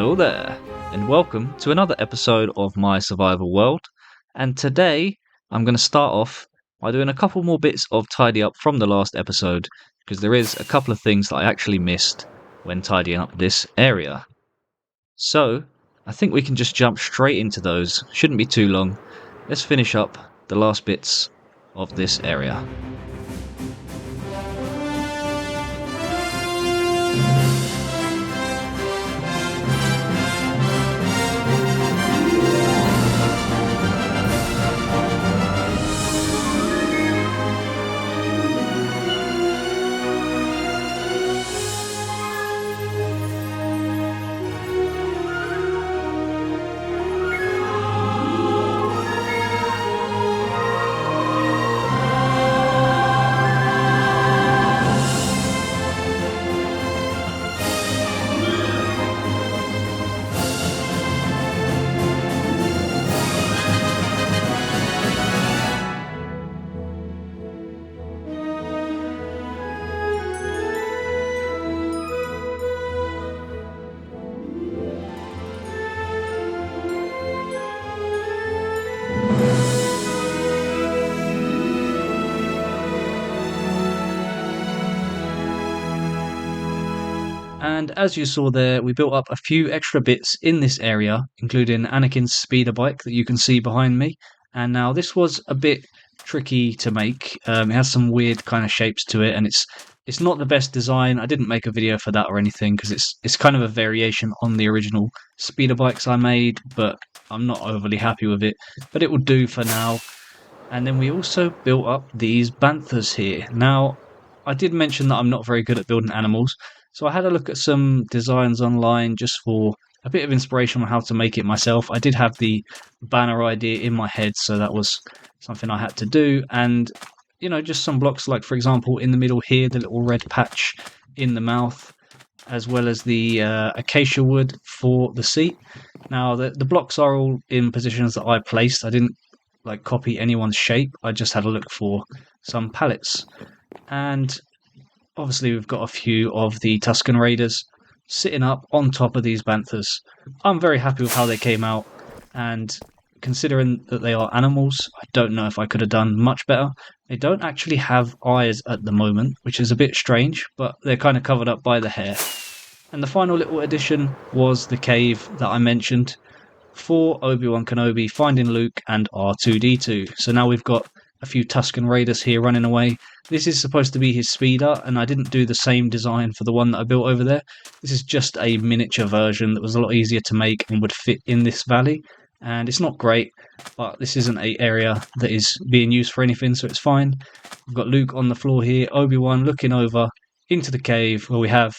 Hello there, and welcome to another episode of my survival world. And today I'm going to start off by doing a couple more bits of tidy up from the last episode, because there is a couple of things that I actually missed when tidying up this area. So I think we can just jump straight into those, shouldn't be too long. Let's finish up the last bits of this area. And as you saw there, we built up a few extra bits in this area, including Anakin's speeder bike that you can see behind me. And now this was a bit tricky to make. It has some weird kind of shapes to it, and it's not the best design. I didn't make a video for that or anything because it's kind of a variation on the original speeder bikes I made, but I'm not overly happy with it. But it will do for now. And then we also built up these banthas here. Now, I did mention that I'm not very good at building animals. So I had a look at some designs online just for a bit of inspiration on how to make it myself. I did have the banner idea in my head, so that was something I had to do. And, you know, just some blocks like, for example, in the middle here, the little red patch in the mouth, as well as the acacia wood for the seat. Now, the blocks are all in positions that I placed. I didn't like copy anyone's shape. I just had a look for some pallets. And obviously, we've got a few of the Tusken Raiders sitting up on top of these banthas. I'm very happy with how they came out, and considering that they are animals, I don't know if I could have done much better. They don't actually have eyes at the moment, which is a bit strange, but they're kind of covered up by the hair. And the final little addition was the cave that I mentioned for Obi-Wan Kenobi finding Luke and R2-D2. So now we've got a few Tusken Raiders here running away. This is supposed to be his speeder, and I didn't do the same design for the one that I built over there. This is just a miniature version that was a lot easier to make and would fit in this valley. And it's not great, but this isn't an area that is being used for anything, so it's fine. We've got Luke on the floor here, Obi-Wan looking over into the cave where we have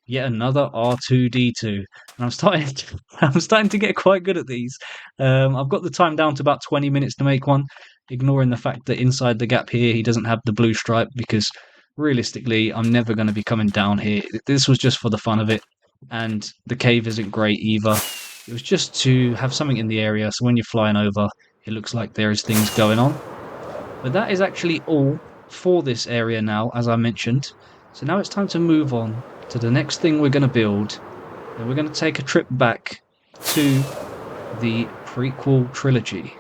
yet another R2-D2. And I'm starting to get quite good at these. I've got the time down to about 20 minutes to make one, ignoring the fact that inside the gap here he doesn't have the blue stripe, because realistically I'm never going to be coming down here. This was just for the fun of it, and the cave isn't great either. It was just to have something in the area so when you're flying over it looks like there is things going on. But that is actually all for this area now, as I mentioned. So now it's time to move on to the next thing we're going to build, and we're going to take a trip back to the prequel trilogy.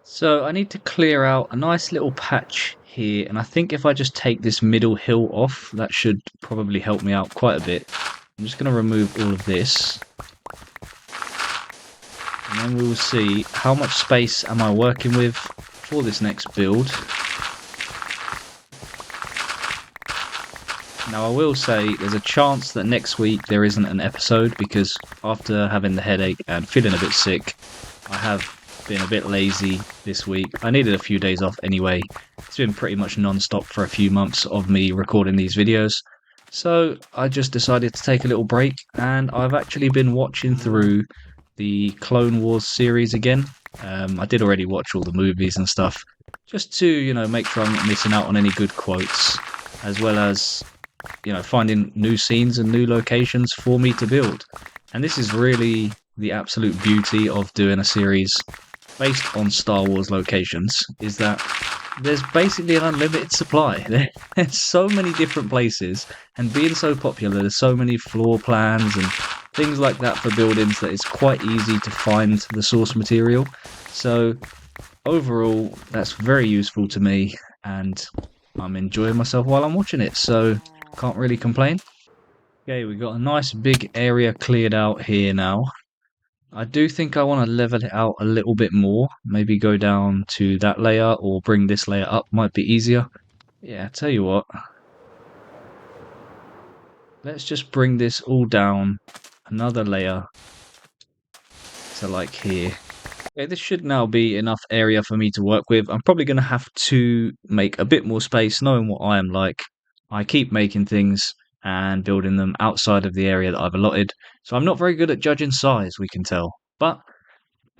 So I need to clear out a nice little patch here, and I think if I just take this middle hill off, that should probably help me out quite a bit. I'm just going to remove all of this, and then we will see how much space am I working with for this next build. Now I will say there's a chance that next week there isn't an episode, because after having the headache and feeling a bit sick, I have been a bit lazy this week. I needed a few days off anyway. It's been pretty much non-stop for a few months of me recording these videos. So I just decided to take a little break, and I've actually been watching through the Clone Wars series again. I did already watch all the movies and stuff, just to, you know, make sure I'm not missing out on any good quotes, as well as, you know, finding new scenes and new locations for me to build. And this is really the absolute beauty of doing a series based on Star Wars locations, is that there's basically an unlimited supply. There's so many different places, and being so popular, there's so many floor plans and things like that for buildings that it's quite easy to find the source material. So overall, that's very useful to me, and I'm enjoying myself while I'm watching it, so can't really complain. Okay, we've got a nice big area cleared out here now. I do think I want to level it out a little bit more. Maybe go down to that layer or bring this layer up, might be easier. Yeah, tell you what. Let's just bring this all down another layer to like here. Okay, this should now be enough area for me to work with. I'm probably going to have to make a bit more space, knowing what I am like. I keep making things and building them outside of the area that I've allotted, so I'm not very good at judging size, we can tell. But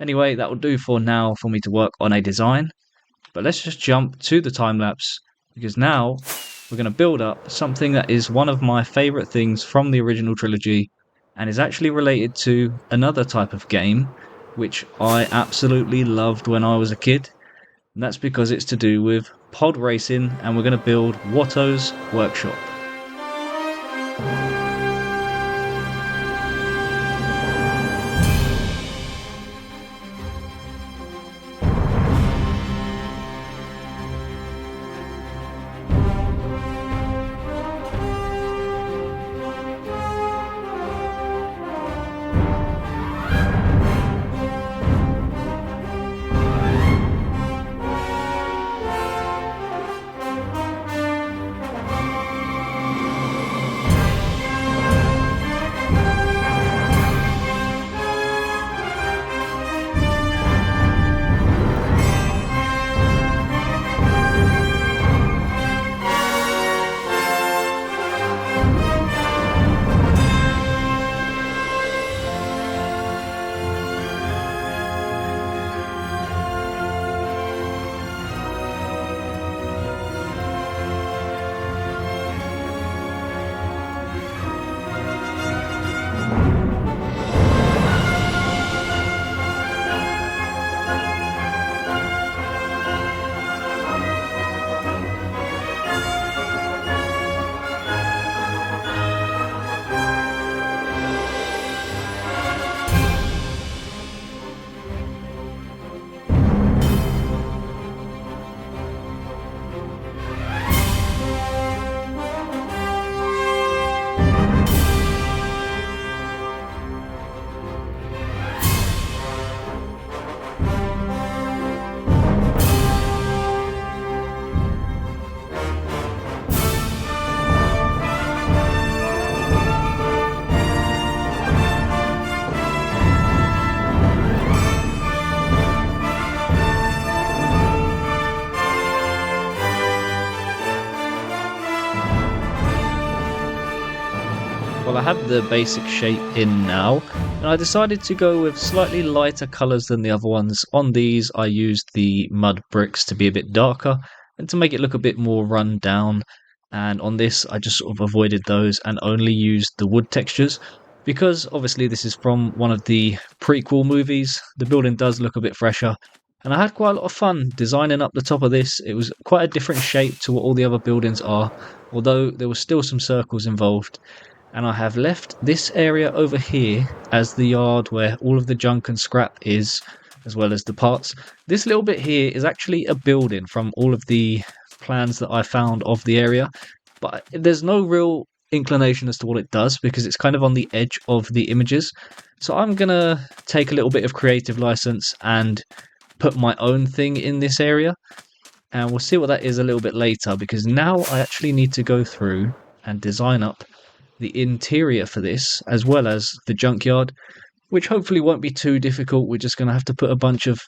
anyway, that will do for now for me to work on a design. But let's just jump to the time lapse, because now we're going to build up something that is one of my favourite things from the original trilogy, and is actually related to another type of game which I absolutely loved when I was a kid. And that's because it's to do with pod racing, and we're going to build Watto's workshop. Well, I have the basic shape in now, and I decided to go with slightly lighter colours than the other ones. On these, I used the mud bricks to be a bit darker and to make it look a bit more run down. And on this, I just sort of avoided those and only used the wood textures, because obviously this is from one of the prequel movies. The building does look a bit fresher, and I had quite a lot of fun designing up the top of this. It was quite a different shape to what all the other buildings are, although there was still some circles involved. And I have left this area over here as the yard where all of the junk and scrap is, as well as the parts. This little bit here is actually a building from all of the plans that I found of the area, but there's no real inclination as to what it does because it's kind of on the edge of the images. So I'm gonna take a little bit of creative license and put my own thing in this area, and we'll see what that is a little bit later, because now I actually need to go through and design up the interior for this, as well as the junkyard, which hopefully won't be too difficult. We're just going to have to put a bunch of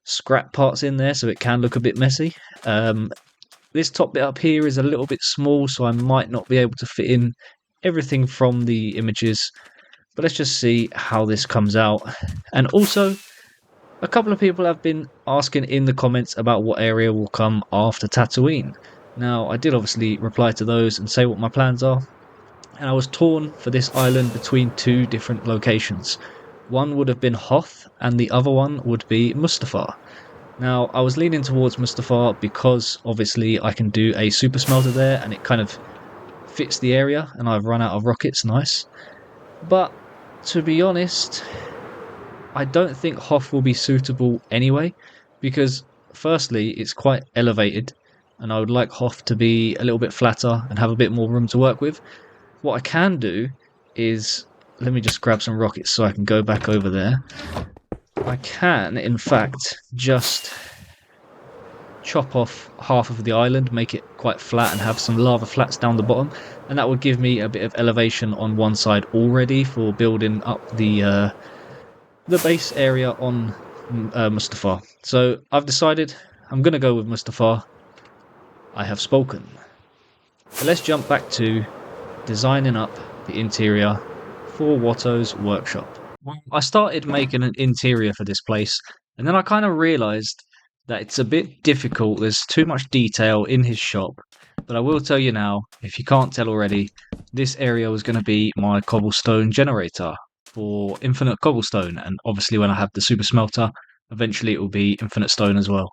scrap parts in there so it can look a bit messy. This top bit up here is a little bit small, so I might not be able to fit in everything from the images, but let's just see how this comes out. And also, a couple of people have been asking in the comments about what area will come after Tatooine. Now, I did obviously reply to those and say what my plans are, and I was torn for this island between two different locations. One would have been Hoth, and the other one would be Mustafar. Now, I was leaning towards Mustafar because obviously I can do a super smelter there, and it kind of fits the area, and I've run out of rockets, nice. But to be honest, I don't think Hoth will be suitable anyway, because firstly, it's quite elevated, and I would like Hoth to be a little bit flatter and have a bit more room to work with. What I can do is, let me just grab some rockets so I can go back over there. I can, in fact, just chop off half of the island, make it quite flat and have some lava flats down the bottom, and that would give me a bit of elevation on one side already for building up the base area on Mustafar. So I've decided I'm going to go with Mustafar. I have spoken. So let's jump back to designing up the interior for Watto's workshop. Well, I started making an interior for this place, and then I kind of realised that it's a bit difficult. There's too much detail in his shop. But I will tell you now, if you can't tell already, this area was going to be my cobblestone generator for infinite cobblestone. And obviously when I have the super smelter, eventually it will be infinite stone as well.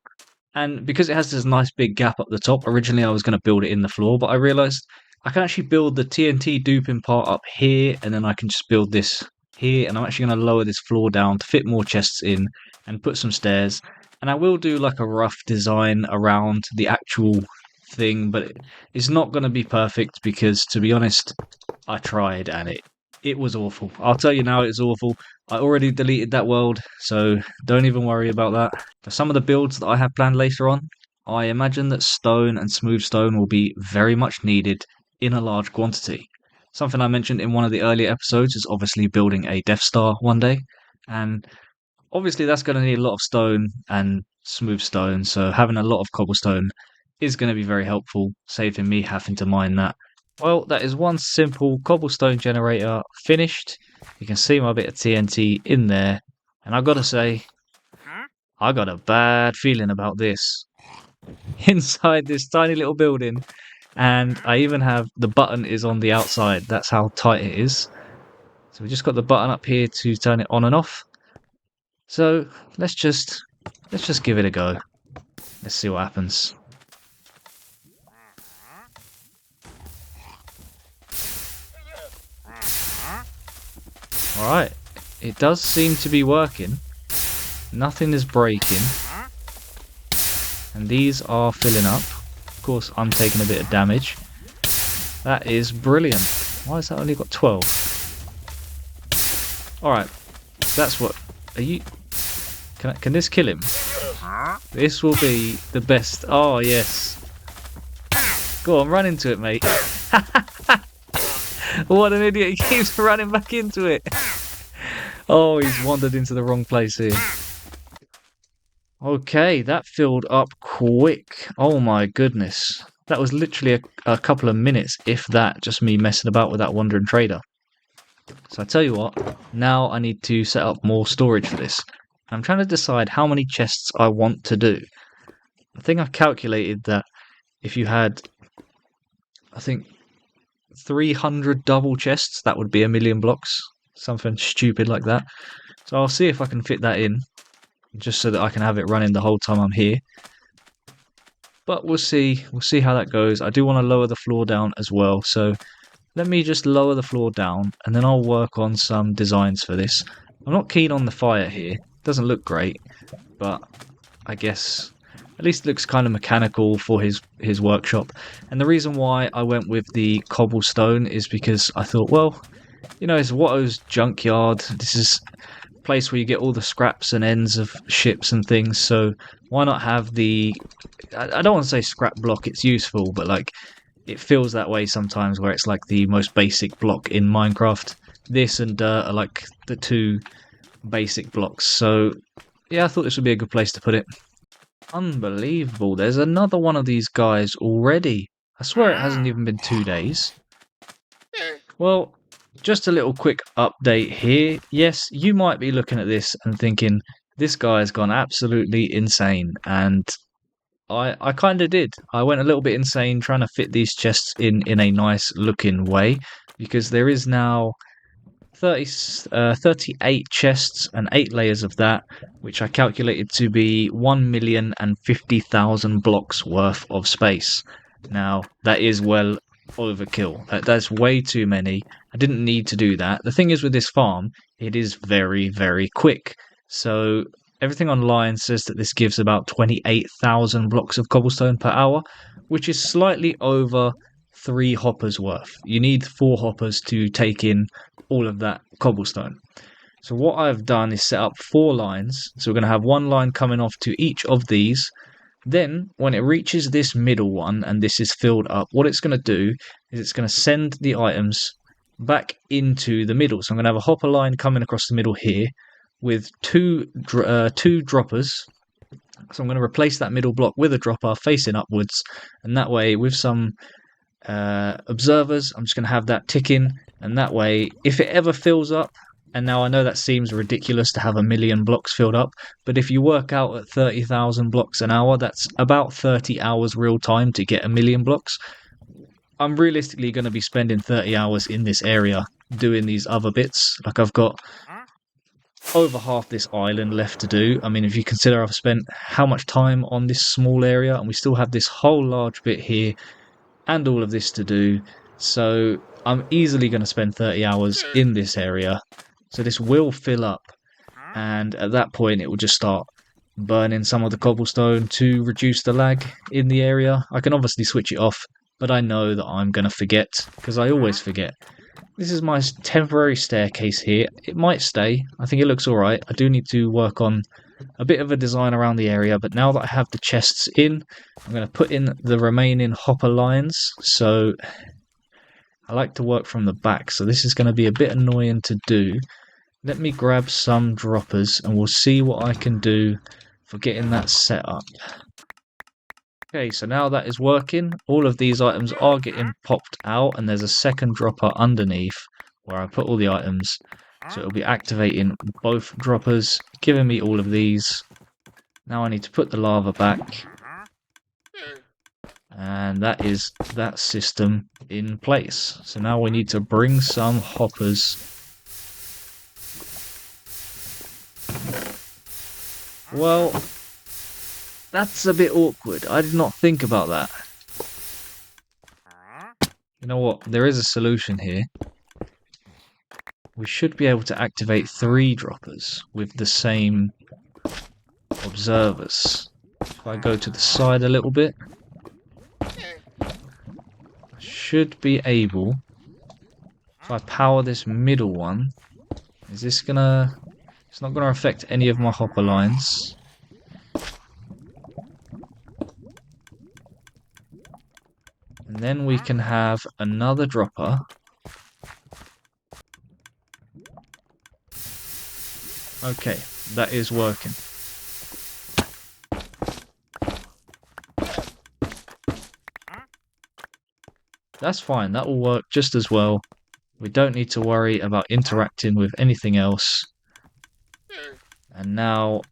And because it has this nice big gap up the top, originally I was going to build it in the floor, but I realised I can actually build the TNT duping part up here, and then I can just build this here, and I'm actually going to lower this floor down to fit more chests in and put some stairs. And I will do like a rough design around the actual thing, but it's not going to be perfect because, to be honest, I tried and it was awful. I'll tell you now, it's awful. I already deleted that world, so don't even worry about that. For some of the builds that I have planned later on, I imagine that stone and smooth stone will be very much needed in a large quantity. Something I mentioned in one of the earlier episodes is obviously building a Death Star one day, and obviously that's going to need a lot of stone and smooth stone, so having a lot of cobblestone is going to be very helpful, saving me having to mine that. Well, that is one simple cobblestone generator finished. You can see my bit of TNT in there, and I've got to say, I got a bad feeling about this. Inside this tiny little building, and I even have the button is on the outside. That's how tight it is. So we just got the button up here to turn it on and off. So let's just give it a go. Let's see what happens. Alright, it does seem to be working. Nothing is breaking. And these are filling up. Of course, I'm taking a bit of damage. That is brilliant. Why has that only got 12? Alright, that's what... Are you... Can this kill him? This will be the best. Oh, yes. Go on, run into it, mate. What an idiot. He keeps running back into it. Oh, he's wandered into the wrong place here. Okay, that filled up quick. Oh my goodness. That was literally a couple of minutes, if that, just me messing about with that wandering trader. So I tell you what, now I need to set up more storage for this. I'm trying to decide how many chests I want to do. I think I've calculated that if you had, I think, 300 double chests, that would be 1,000,000 blocks. Something stupid like that. So I'll see if I can fit that in, just so that I can have it running the whole time I'm here. But we'll see how that goes. I do want to lower the floor down as well, so let me just lower the floor down, and then I'll work on some designs for this. I'm not keen on the fire here. It doesn't look great, but I guess at least it looks kind of mechanical for his workshop. And the reason why I went with the cobblestone is because I thought, well, you know, it's Watto's junkyard. This is a place where you get all the scraps and ends of ships and things, so why not have the... I don't want to say scrap block, it's useful, but like it feels that way sometimes where it's like the most basic block in Minecraft. This and dirt are like the two basic blocks, so yeah, I thought this would be a good place to put it. Unbelievable, there's another one of these guys already. I swear it hasn't even been 2 days. Well, just a little quick update here. Yes, you might be looking at this and thinking, this guy's gone absolutely insane, and I kind of did. I went a little bit insane trying to fit these chests in a nice looking way, because there is now 38 chests and 8 layers of that, which I calculated to be 1,050,000 blocks worth of space. Now, that is well overkill. That's way too many. I didn't need to do that. The thing is with this farm, it is very, very quick. So everything online says that this gives about 28,000 blocks of cobblestone per hour, which is slightly over 3 hoppers worth. You need 4 hoppers to take in all of that cobblestone. So what I've done is set up 4 lines. So we're going to have 1 line coming off to each of these. Then, when it reaches this middle one and this is filled up, what it's going to do is it's going to send the items back into the middle. So I'm going to have a hopper line coming across the middle here with two droppers. So I'm going to replace that middle block with a dropper facing upwards. And that way, with some observers, I'm just going to have that ticking. And that way, if it ever fills up, and now I know that seems ridiculous to have 1 million blocks filled up, but if you work out at 30,000 blocks an hour, that's about 30 hours real time to get 1 million blocks. I'm realistically going to be spending 30 hours in this area doing these other bits. Like I've got over half this island left to do. I mean, if you consider I've spent how much time on this small area, and we still have this whole large bit here and all of this to do. So I'm easily going to spend 30 hours in this area. So this will fill up, and at that point it will just start burning some of the cobblestone to reduce the lag in the area. I can obviously switch it off, but I know that I'm going to forget, because I always forget. This is my temporary staircase here. It might stay. I think it looks alright. I do need to work on a bit of a design around the area, but now that I have the chests in, I'm going to put in the remaining hopper lines. So I like to work from the back, so this is going to be a bit annoying to do. Let me grab some droppers and we'll see what I can do for getting that set up. Okay, so now that is working. All of these items are getting popped out, and there's a second dropper underneath where I put all the items. So it'll be activating both droppers, giving me all of these. Now I need to put the lava back. And that is that system in place. So now we need to bring some hoppers. Well, that's a bit awkward. I did not think about that. You know what? There is a solution here. We should be able to activate 3 droppers with the same observers. If I go to the side a little bit, I should be able, if I power this middle one, is this gonna... It's not going to affect any of my hopper lines. And then we can have another dropper. Okay, that is working. That's fine, that will work just as well. We don't need to worry about interacting with anything else. And now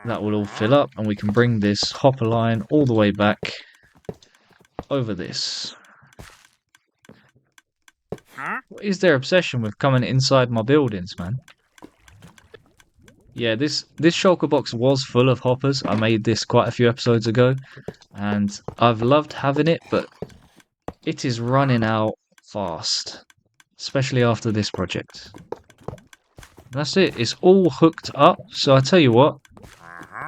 that will all fill up, and we can bring this hopper line all the way back over this. What is their obsession with coming inside my buildings, man? Yeah, this shulker box was full of hoppers. I made this quite a few episodes ago, and I've loved having it, but it is running out fast, especially after this project. That's it, it's all hooked up, so I tell you what,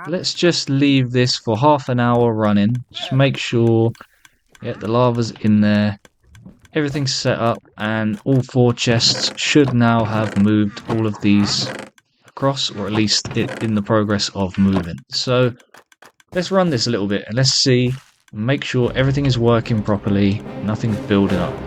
let's just leave this for half an hour running, just make sure the lava's in there, everything's set up, and all 4 chests should now have moved all of these across, or at least in the progress of moving. So let's run this a little bit, and let's see, make sure everything is working properly, nothing's building up.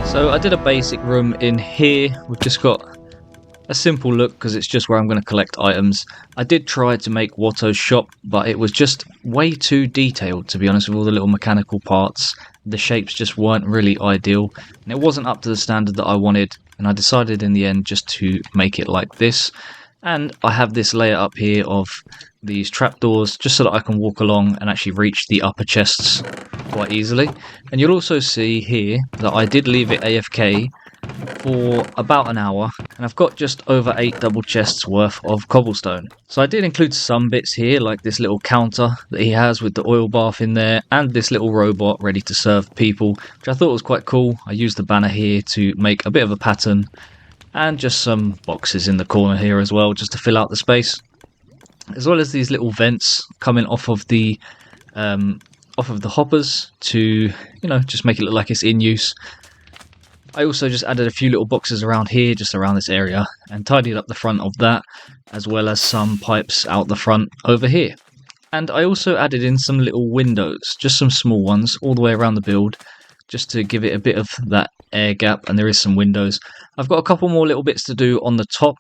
So I did a basic room in here. We've just got a simple look because it's just where I'm going to collect items. I did try to make Watto's shop, but it was just way too detailed, to be honest, with all the little mechanical parts. The shapes just weren't really ideal, and it wasn't up to the standard that I wanted, and I decided in the end just to make it like this. And I have this layer up here of these trapdoors just so that I can walk along and actually reach the upper chests quite easily. And you'll also see here that I did leave it AFK for about an hour, and I've got just over 8 double chests worth of cobblestone. So I did include some bits here, like this little counter that he has with the oil bath in there, and this little robot ready to serve people, which I thought was quite cool. I used the banner here to make a bit of a pattern, and just some boxes in the corner here as well, just to fill out the space, as well as these little vents coming off of the hoppers to, you know, just make it look like it's in use. I also just added a few little boxes around here, just around this area, and tidied up the front of that, as well as some pipes out the front over here. And I also added in some little windows, just some small ones, all the way around the build, just to give it a bit of that air gap, and there is some windows. I've got a couple more little bits to do on the top,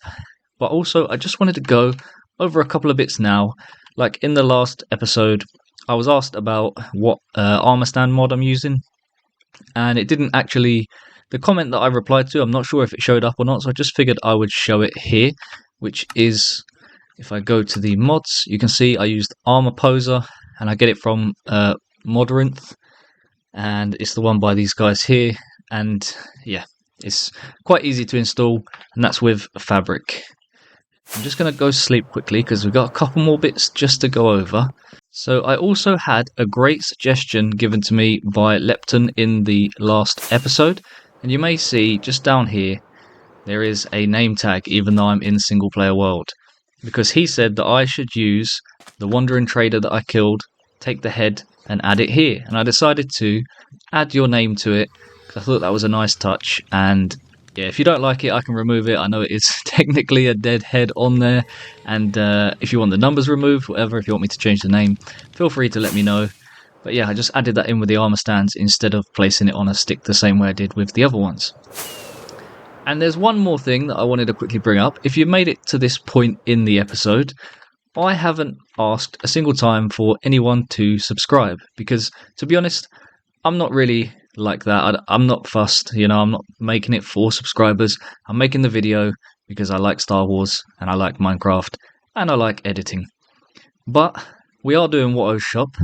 but also I just wanted to go over a couple of bits now. Like in the last episode, I was asked about what armor stand mod I'm using, and it didn't actually... The comment that I replied to, I'm not sure if it showed up or not, so I just figured I would show it here, which is, if I go to the mods, you can see I used Armor Poser, and I get it from Modrinth, and it's the one by these guys here, and yeah, it's quite easy to install, and that's with Fabric. I'm just going to go sleep quickly because we've got a couple more bits just to go over. So I also had a great suggestion given to me by Lepton in the last episode. And you may see just down here, there is a name tag even though I'm in single player world. Because he said that I should use the wandering trader that I killed, take the head and add it here. And I decided to add your name to it because I thought that was a nice touch. And yeah, if you don't like it, I can remove it. I know it is technically a dead head on there. And if you want the numbers removed, whatever, if you want me to change the name, feel free to let me know. But yeah, I just added that in with the armor stands instead of placing it on a stick the same way I did with the other ones. And there's one more thing that I wanted to quickly bring up. If you made it to this point in the episode, I haven't asked a single time for anyone to subscribe. Because, to be honest, I'm not really like that. I'm not fussed, you know, I'm not making it for subscribers. I'm making the video because I like Star Wars, and I like Minecraft, and I like editing. But we are doing Watto's shop.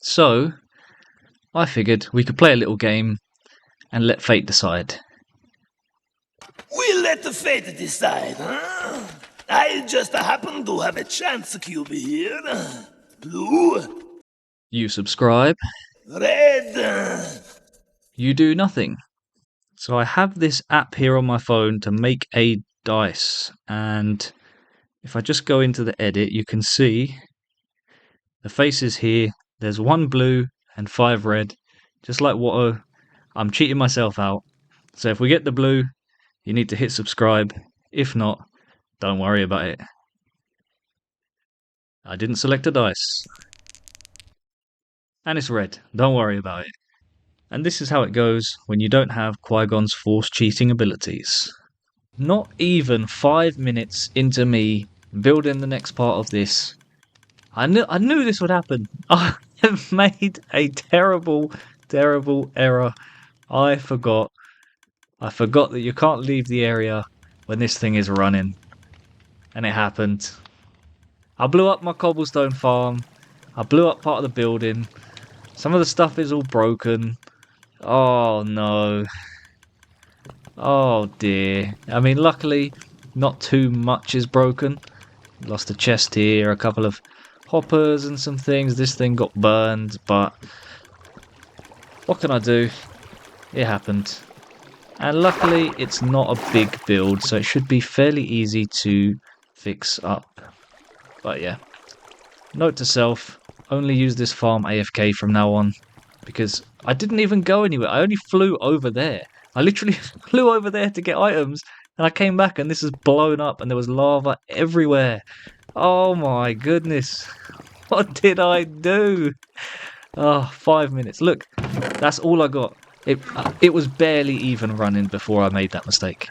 So, I figured we could play a little game and let fate decide. We'll let the fate decide, huh? I just happen to have a chance cube here. Blue. You subscribe. Red. You do nothing. So I have this app here on my phone to make a dice. And if I just go into the edit, you can see the faces here. There's 1 blue and 5 red, just like Watto. I'm cheating myself out. So if we get the blue, you need to hit subscribe. If not, don't worry about it. I didn't select a dice. And it's red. Don't worry about it. And this is how it goes when you don't have Qui-Gon's Force cheating abilities. Not even 5 minutes into me building the next part of this, I knew this would happen. I have made a terrible error. I forgot that you can't leave the area when this thing is running. And it happened. I blew up my cobblestone farm. I blew up part of the building. Some of the stuff is all broken. Oh no. Oh dear. I mean, luckily, not too much is broken. Lost a chest here, a couple of hoppers and some things. This thing got burned, but what can I do? It happened. And luckily it's not a big build, so it should be fairly easy to fix up. But yeah, note to self, only use this farm AFK from now on, because I didn't even go anywhere. I only flew over there. I literally flew over there to get items, and I came back and this is blown up and there was lava everywhere. Oh my goodness. What did I do? Oh, 5 minutes. Look, that's all I got. It was barely even running before I made that mistake.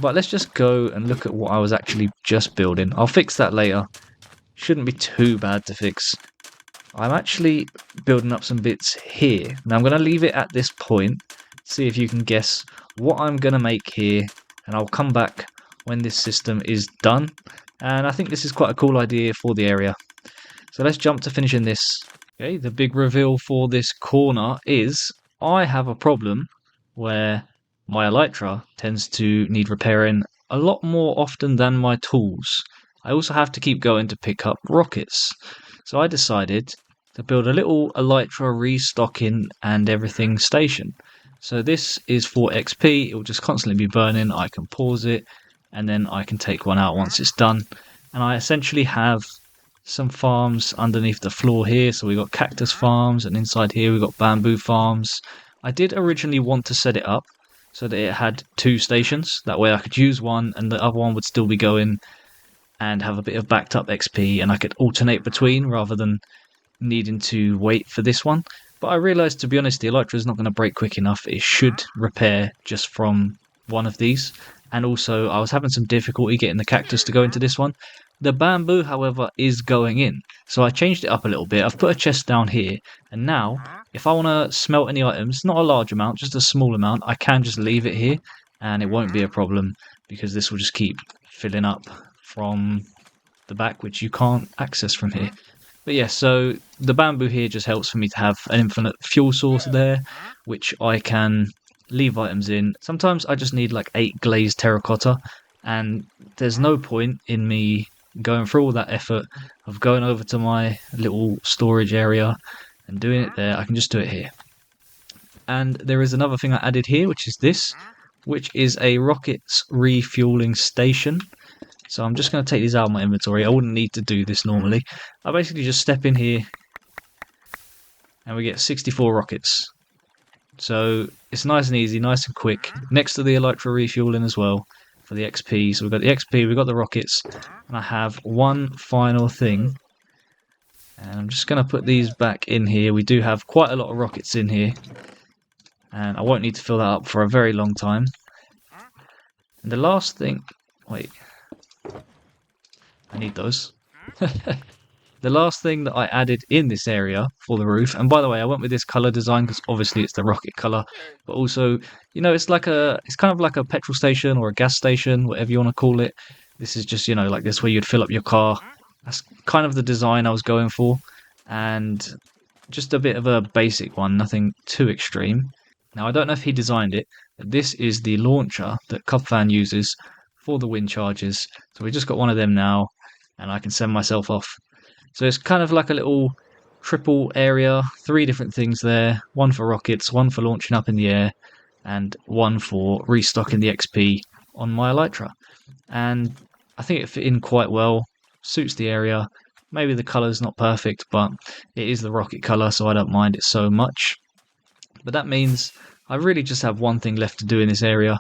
But let's just go and look at what I was actually just building. I'll fix that later. Shouldn't be too bad to fix. I'm actually building up some bits here. Now I'm going to leave it at this point. See if you can guess what I'm going to make here. And I'll come back when this system is done. And I think this is quite a cool idea for the area. So let's jump to finishing this. Okay, the big reveal for this corner is I have a problem where my Elytra tends to need repairing a lot more often than my tools. I also have to keep going to pick up rockets. So I decided to build a little Elytra restocking and everything station. So this is for XP, it will just constantly be burning, I can pause it, and then I can take one out once it's done. And I essentially have some farms underneath the floor here, so we got cactus farms, and inside here we got bamboo farms. I did originally want to set it up so that it had 2 stations, that way I could use one and the other one would still be going and have a bit of backed up XP, and I could alternate between rather than needing to wait for this one. But I realised, to be honest, the Elytra is not going to break quick enough. It should repair just from one of these. And also, I was having some difficulty getting the cactus to go into this one. The bamboo, however, is going in. So I changed it up a little bit. I've put a chest down here. And now, if I want to smelt any items, not a large amount, just a small amount, I can just leave it here. And it won't be a problem, because this will just keep filling up from the back, which you can't access from here. But yeah, so the bamboo here just helps for me to have an infinite fuel source there, which I can leave items in. Sometimes I just need like 8 glazed terracotta, and there's no point in me going through all that effort of going over to my little storage area and doing it there. I can just do it here. And there is another thing I added here, which is this, which is a rockets refueling station. So I'm just going to take these out of my inventory. I wouldn't need to do this normally. I basically just step in here and we get 64 rockets. So it's nice and easy, nice and quick. Next to the Elytra refueling as well for the XP. So we've got the XP, we've got the rockets, and I have one final thing. And I'm just going to put these back in here. We do have quite a lot of rockets in here, and I won't need to fill that up for a very long time. And the last thing... Wait. I need those. The last thing that I added in this area for the roof, and by the way, I went with this color design because obviously it's the rocket color, but also, you know, it's kind of like a petrol station or a gas station, whatever you want to call it. This is just, you know, like this where you'd fill up your car. That's kind of the design I was going for, and just a bit of a basic one, nothing too extreme. Now, I don't know if he designed it, but this is the launcher that Cubfan uses for the wind charges. So we just got one of them now, and I can send myself off. So it's kind of like a little triple area, 3 different things there, one for rockets, one for launching up in the air, and one for restocking the XP on my Elytra. And I think it fit in quite well, suits the area. Maybe the colour's not perfect, but it is the rocket colour, so I don't mind it so much. But that means I really just have one thing left to do in this area,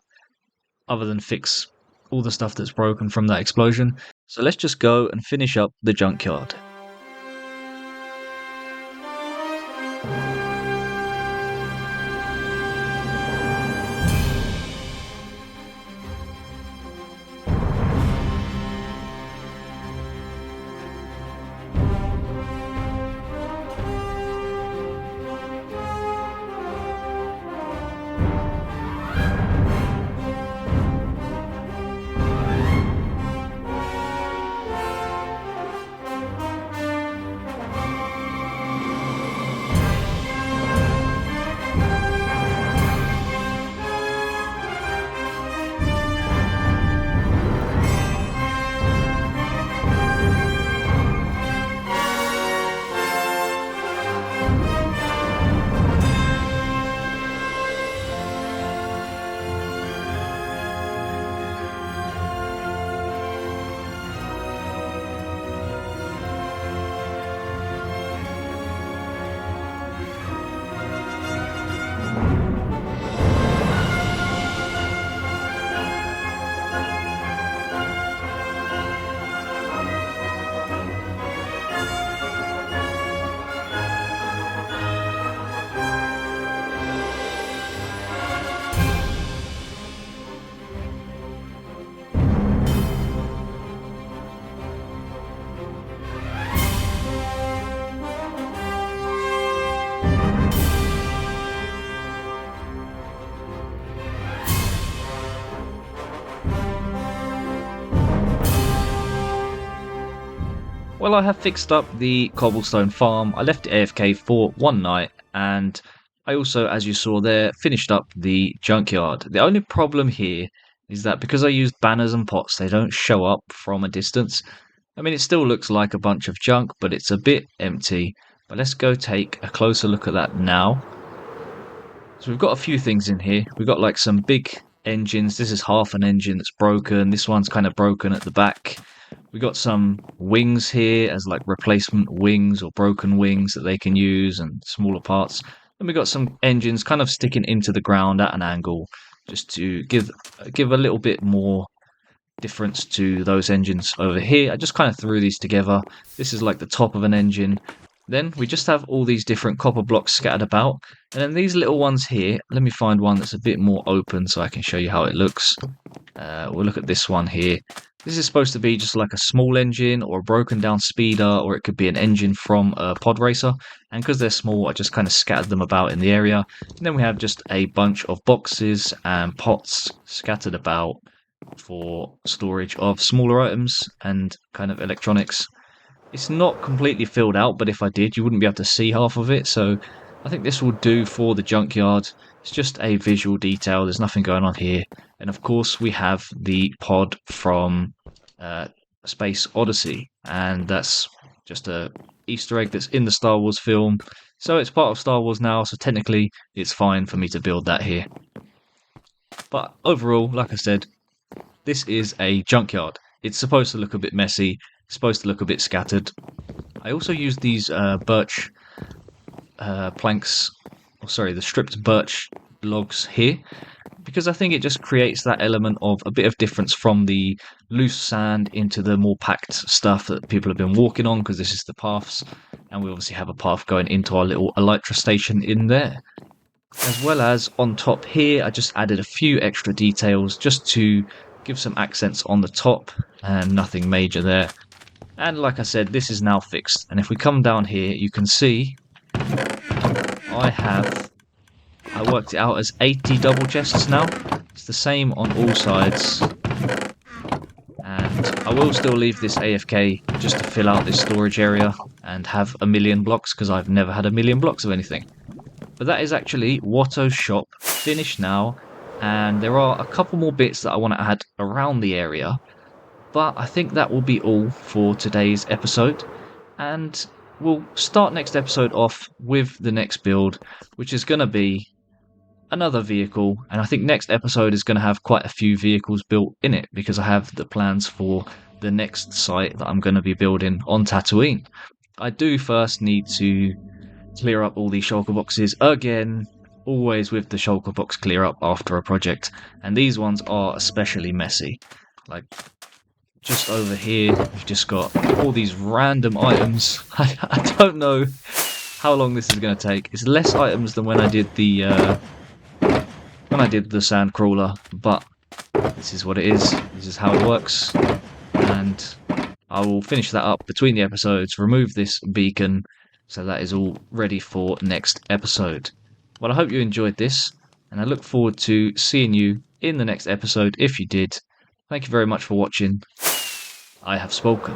other than fix all the stuff that's broken from that explosion. So let's just go and finish up the junkyard. Well, I have fixed up the cobblestone farm. I left it AFK for one night, and I also, as you saw there, finished up the junkyard. The only problem here is that because I used banners and pots, they don't show up from a distance. I mean, it still looks like a bunch of junk, but it's a bit empty. But let's go take a closer look at that now. So we've got a few things in here. We've got like some big engines. This is half an engine that's broken. This one's kind of broken at the back. We got some wings here as like replacement wings or broken wings that they can use and smaller parts. Then we got some engines kind of sticking into the ground at an angle just to give a little bit more difference to those engines over here. I just kind of threw these together. This is like the top of an engine. Then we just have all these different copper blocks scattered about. And then these little ones here, let me find one that's a bit more open so I can show you how it looks. We'll look at this one here. This is supposed to be just like a small engine or a broken down speeder, or it could be an engine from a pod racer. And because they're small, I just kind of scattered them about in the area. And then we have just a bunch of boxes and pots scattered about for storage of smaller items and kind of electronics. It's not completely filled out, but if I did, you wouldn't be able to see half of it. So I think this will do for the junkyard. It's just a visual detail. There's nothing going on here. And of course, we have the pod from Space Odyssey. And that's just a Easter egg that's in the Star Wars film. So it's part of Star Wars now. So technically, it's fine for me to build that here. But overall, like I said, this is a junkyard. It's supposed to look a bit messy. Supposed to look a bit scattered. I also used these birch planks, the stripped birch logs here, because I think it just creates that element of a bit of difference from the loose sand into the more packed stuff that people have been walking on, because this is the paths, and we obviously have a path going into our little Elytra station in there. As well as on top here, I just added a few extra details just to give some accents on the top, and nothing major there. And like I said, this is now fixed. And if we come down here, you can see I worked it out as 80 double chests now. It's the same on all sides. And I will still leave this AFK just to fill out this storage area and have a million blocks, because I've never had a million blocks of anything. But that is actually Watto's shop, finished now. And there are a couple more bits that I want to add around the area. But I think that will be all for today's episode, and we'll start next episode off with the next build, which is going to be another vehicle, and I think next episode is going to have quite a few vehicles built in it, because I have the plans for the next site that I'm going to be building on Tatooine. I do first need to clear up all these shulker boxes again, always with the shulker box clear up after a project, and these ones are especially messy. Like, just over here, we've just got all these random items. I don't know how long this is going to take. It's less items than when I did the sand crawler, but this is what it is. This is how it works, and I will finish that up between the episodes. Remove this beacon, so that is all ready for next episode. Well, I hope you enjoyed this, and I look forward to seeing you in the next episode if you did. Thank you very much for watching. I have spoken.